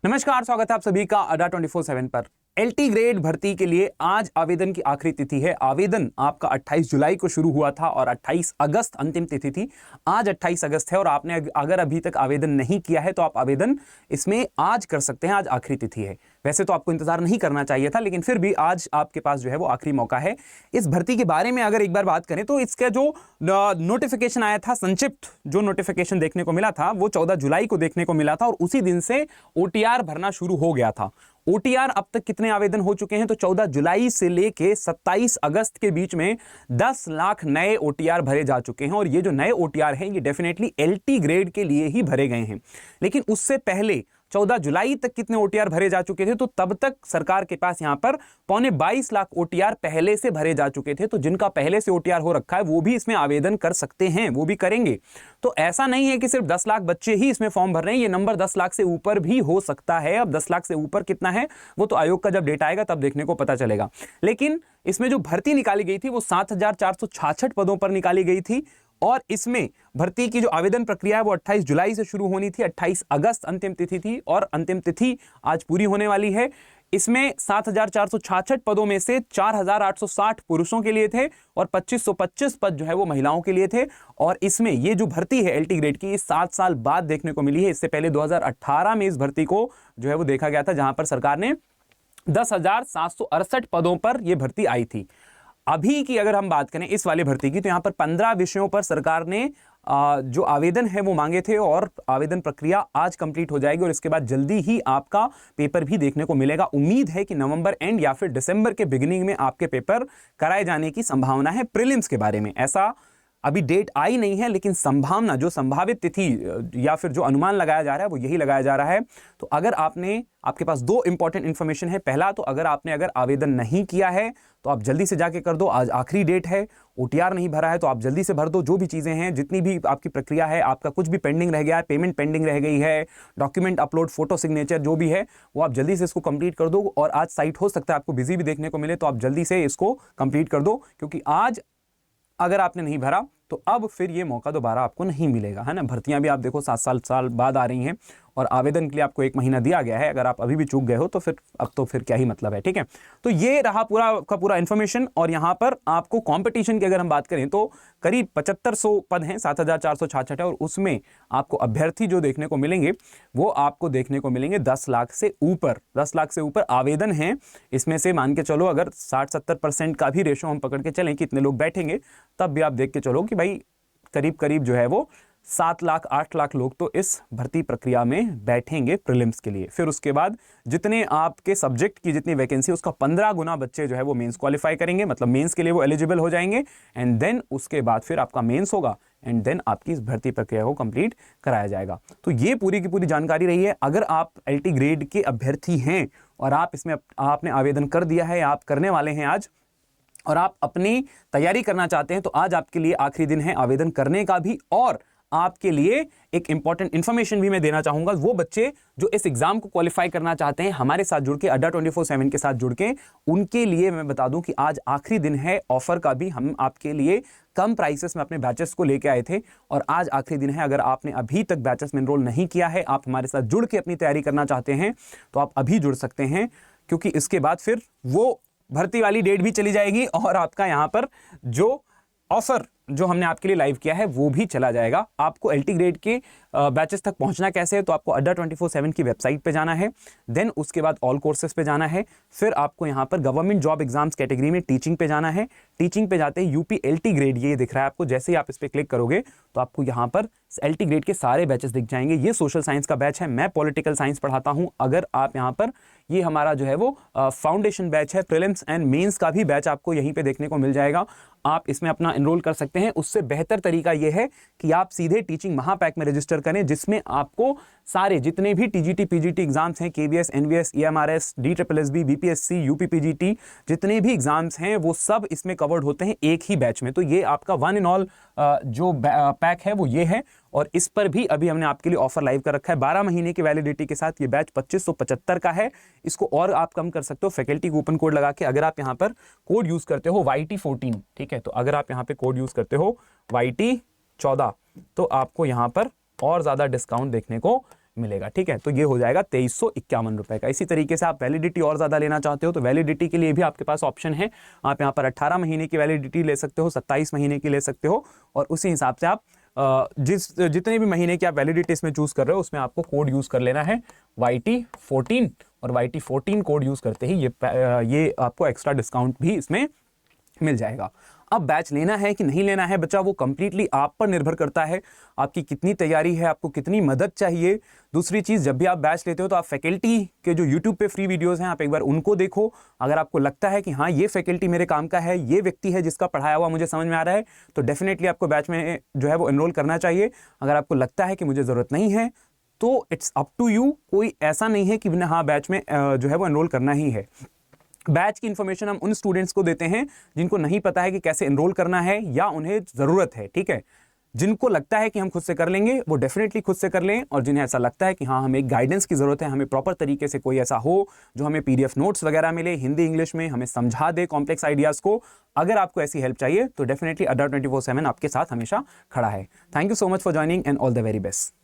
नमस्कार, स्वागत है आप सभी का अड्डा 24/7 पर। एलटी ग्रेड भर्ती के लिए आज आवेदन की आखिरी तिथि है। आवेदन आपका 28 जुलाई को शुरू हुआ था और 28 अगस्त अंतिम तिथि थी। आज 28 अगस्त है और आपने अगर अभी तक आवेदन नहीं किया है तो आप आवेदन इसमें आज कर सकते हैं। आज आखिरी तिथि है। वैसे तो आपको इंतजार नहीं करना चाहिए था, लेकिन फिर भी आज आपके पास जो है वो आखिरी मौका है। इस भर्ती के बारे में अगर एक बार बात करें तो इसका जो नोटिफिकेशन आया था, संक्षिप्त जो नोटिफिकेशन देखने को मिला था वो 14 जुलाई को देखने को मिला था और उसी दिन से ओटीआर भरना शुरू हो गया था। ओटीआर अब तक कितने आवेदन हो चुके हैं तो 14 जुलाई से लेके 27 अगस्त के बीच में 10 लाख नए ओटीआर भरे जा चुके हैं। और ये जो नए ओटीआर हैं ये डेफिनेटली एलटी ग्रेड के लिए ही भरे गए हैं। लेकिन उससे पहले 14 जुलाई तक कितने ओटीआर भरे जा चुके थे तो तब तक सरकार के पास यहां पर 22 लाख ओटीआर पहले से भरे जा चुके थे। तो जिनका पहले से ओटीआर हो रखा है वो भी इसमें आवेदन कर सकते हैं, वो भी करेंगे। तो ऐसा नहीं है कि सिर्फ 10 लाख बच्चे ही इसमें फॉर्म भर रहे हैं, ये नंबर 10 लाख से ऊपर भी हो सकता है। अब 10 लाख से ऊपर कितना है वो तो आयोग का जब डेटा आएगा तब देखने को पता चलेगा। लेकिन इसमें जो भर्ती निकाली गई थी वो 7,466 पदों पर निकाली गई थी और इसमें भर्ती की जो आवेदन प्रक्रिया है वो 28 जुलाई से शुरू होनी थी। 28 अगस्त अंतिम तिथि थी और अंतिम तिथि आज पूरी होने वाली है। इसमें 7,466 पदों में से 4,860 पुरुषों के लिए थे और 2,525 पद जो है वो महिलाओं के लिए थे। और इसमें ये जो भर्ती है एलटी ग्रेड की 7 साल बाद देखने को मिली है। इससे पहले 2018 में इस भर्ती को जो है वो देखा गया था, जहां पर सरकार ने 10,768 पदों पर यह भर्ती आई थी। अभी की अगर हम बात करें इस वाली भर्ती की तो यहां पर 15 विषयों पर सरकार ने जो आवेदन है वो मांगे थे और आवेदन प्रक्रिया आज कंप्लीट हो जाएगी और इसके बाद जल्दी ही आपका पेपर भी देखने को मिलेगा। उम्मीद है कि नवंबर एंड या फिर दिसंबर के बिगिनिंग में आपके पेपर कराए जाने की संभावना है। प्रीलिम्स के बारे में ऐसा अभी डेट आई नहीं है, लेकिन संभावना जो संभावित तिथि या फिर जो अनुमान लगाया जा रहा है वो यही लगाया जा रहा है। तो अगर आपके पास दो इंपॉर्टेंट इंफॉर्मेशन है। पहला तो अगर आवेदन नहीं किया है तो आप जल्दी से जाके कर दो, आज आखिरी डेट है। ओटीआर नहीं भरा है तो आप जल्दी से भर दो। जो भी चीजें हैं, जितनी भी आपकी प्रक्रिया है, आपका कुछ भी पेंडिंग रह गया है, पेमेंट पेंडिंग रह गई है, डॉक्यूमेंट अपलोड, फोटो सिग्नेचर जो भी है वो आप जल्दी से इसको कंप्लीट कर दो। और आज साइट हो सकता है आपको बिजी भी देखने को मिले तो आप जल्दी से इसको कंप्लीट कर दो, क्योंकि आज अगर आपने नहीं भरा तो अब फिर ये मौका दोबारा आपको नहीं मिलेगा, है ना। भर्तियां भी आप देखो 7 साल बाद आ रही हैं और आवेदन के लिए आपको 1 महीना दिया गया है। अगर आप अभी भी चूक गए हो तो फिर अब तो फिर क्या ही मतलब है, ठीक है। तो ये रहा पूरा का पूरा इन्फॉर्मेशन। और यहाँ पर आपको कंपटीशन की अगर हम बात करें तो करीब 7500 पद हैं, 7,466 है और उसमें आपको अभ्यर्थी जो देखने को मिलेंगे वो आपको देखने को मिलेंगे 10 लाख से ऊपर। 10 लाख से ऊपर आवेदन हैं। इसमें से मान के चलो अगर 60-70% का भी रेशो हम पकड़ के चलें कि इतने लोग बैठेंगे, तब भी आप देख के चलो कि भाई करीब करीब जो है वो 7 लाख 8 लाख लोग तो इस भर्ती प्रक्रिया में बैठेंगे प्रीलिम्स के लिए। फिर उसके बाद जितने आपके सब्जेक्ट की जितनी वैकेंसी उसका 15 गुना बच्चे जो है वो मेंस क्वालिफाई करेंगे, मतलब मेंस के लिए वो एलिजिबल हो जाएंगे। एंड देन उसके बाद फिर आपका मेंस होगा एंड देन आपकी इस भर्ती प्रक्रिया को कंप्लीट कराया जाएगा। तो ये पूरी की पूरी जानकारी रही है। अगर आप एलटी ग्रेड के अभ्यर्थी हैं और आप इसमें आपने आवेदन कर दिया है, आप करने वाले हैं आज, और आप अपनी तैयारी करना चाहते हैं तो आज आपके लिए आखिरी दिन है आवेदन करने का भी। और आपके लिए एक इंपॉर्टेंट इंफॉर्मेशन भी मैं देना चाहूंगा, वो बच्चे जो इस एग्जाम को क्वालिफाई करना चाहते हैं हमारे साथ जुड़ के, अड्डा 24/7 के साथ जुड़ के, उनके लिए मैं बता दूं कि आज आखिरी दिन है ऑफर का भी। हम आपके लिए कम प्राइसेस में अपने बैचेस को लेके आए थे और आज आखिरी दिन है। अगर आपने अभी तक बैचेस में एनरोल नहीं किया है, आप हमारे साथ जुड़ के अपनी तैयारी करना चाहते हैं तो आप अभी जुड़ सकते हैं, क्योंकि इसके बाद फिर वो भर्ती वाली डेट भी चली जाएगी और आपका यहां पर जो ऑफर जो हमने आपके लिए लाइव किया है वो भी चला जाएगा। आपको एलटी ग्रेड के बैचेस तक पहुंचना कैसे है तो आपको अड्डा 24/7 की वेबसाइट पे जाना है, देन उसके बाद ऑल कोर्सेज पे जाना है, फिर आपको यहां पर गवर्नमेंट जॉब एग्जाम्स कैटेगरी में टीचिंग पे जाना है। टीचिंग पे जाते ही यूपी एलटी ग्रेड ये दिख रहा है आपको, जैसे ही आप इस पे क्लिक करोगे तो आपको यहां पर एलटी ग्रेड के सारे बैचेस दिख जाएंगे। ये सोशल साइंस का बैच है, मैं पॉलिटिकल साइंस पढ़ाता हूं। अगर आप यहां पर ये हमारा जो है वो फाउंडेशन बैच है, प्रीलिम्स एंड मेंस का भी बैच आपको यहीं पे देखने को मिल जाएगा। आप इसमें अपना एनरोल कर सकते हैं। उससे बेहतर तरीका यह है कि आप सीधे टीचिंग महापैक में रजिस्टर करें, जिसमें आपको सारे जितने भी टीजीटी पीजीटी एग्जाम्स हैं, KVS, NVS, EMRS, डीट्रिपलएसबी, BPSC, UPPGT, जितने भी एग्जाम्स हैं वो सब इसमें कवर्ड होते हैं एक ही बैच में। तो ये आपका वन इन ऑल जो पैक है वो ये है। और इस पर भी अभी हमने आपके लिए ऑफर लाइव कर रखा है 12 महीने की वैलिडिटी के साथ। ये बैच 2575 का है। इसको और आप कम कर सकते हो फैकल्टी कूपन कोड लगा के। अगर आप यहाँ पर कोड यूज करते हो YT14, ठीक है, तो अगर आप यहाँ पे कोड यूज करते हो YT14 तो आपको यहाँ पर और ज्यादा डिस्काउंट देखने को मिलेगा। ठीक है, तो ये हो जाएगा 2351 रुपए का। इसी तरीके से आप वैलिडिटी और ज्यादा लेना चाहते हो तो वैलिडिटी के लिए भी आपके पास ऑप्शन है। आप यहाँ पर 18 महीने की वैलिडिटी ले सकते हो, 27 महीने की ले सकते हो, और उसी हिसाब से आप जितने भी महीने की आप वैलिडिटी इसमें चूज कर रहे हो उसमें आपको कोड यूज कर लेना है YT14, और YT14 कोड यूज करते ही ये आपको एक्स्ट्रा डिस्काउंट भी इसमें मिल जाएगा। अब बैच लेना है कि नहीं लेना है बच्चा, वो कंप्लीटली आप पर निर्भर करता है, आपकी कितनी तैयारी है, आपको कितनी मदद चाहिए। दूसरी चीज़, जब भी आप बैच लेते हो तो आप फैकल्टी के जो यूट्यूब पे फ्री वीडियोस हैं आप एक बार उनको देखो। अगर आपको लगता है कि हाँ ये फैकल्टी मेरे काम का है, ये व्यक्ति है जिसका पढ़ाया हुआ मुझे समझ में आ रहा है, तो डेफिनेटली आपको बैच में जो है वो एनरोल करना चाहिए। अगर आपको लगता है कि मुझे ज़रूरत नहीं है तो इट्स अप टू यू, कोई ऐसा नहीं है कि हाँ बैच में जो है वो एनरोल करना ही है। बैच की इंफॉर्मेशन हम उन स्टूडेंट्स को देते हैं जिनको नहीं पता है कि कैसे एनरोल करना है या उन्हें ज़रूरत है। ठीक है, जिनको लगता है कि हम खुद से कर लेंगे वो डेफिनेटली खुद से कर लें, और जिन्हें ऐसा लगता है कि हाँ हमें गाइडेंस की ज़रूरत है, हमें प्रॉपर तरीके से कोई ऐसा हो जो हमें PDF नोट्स वगैरह मिले हिंदी इंग्लिश में, हमें समझा दे कॉम्प्लेक्स आइडियाज़ को, अगर आपको ऐसी हेल्प चाहिए तो डेफिनेटली अड्डा 24/7 आपके साथ हमेशा खड़ा है। Thank you so much for joining and all the very best.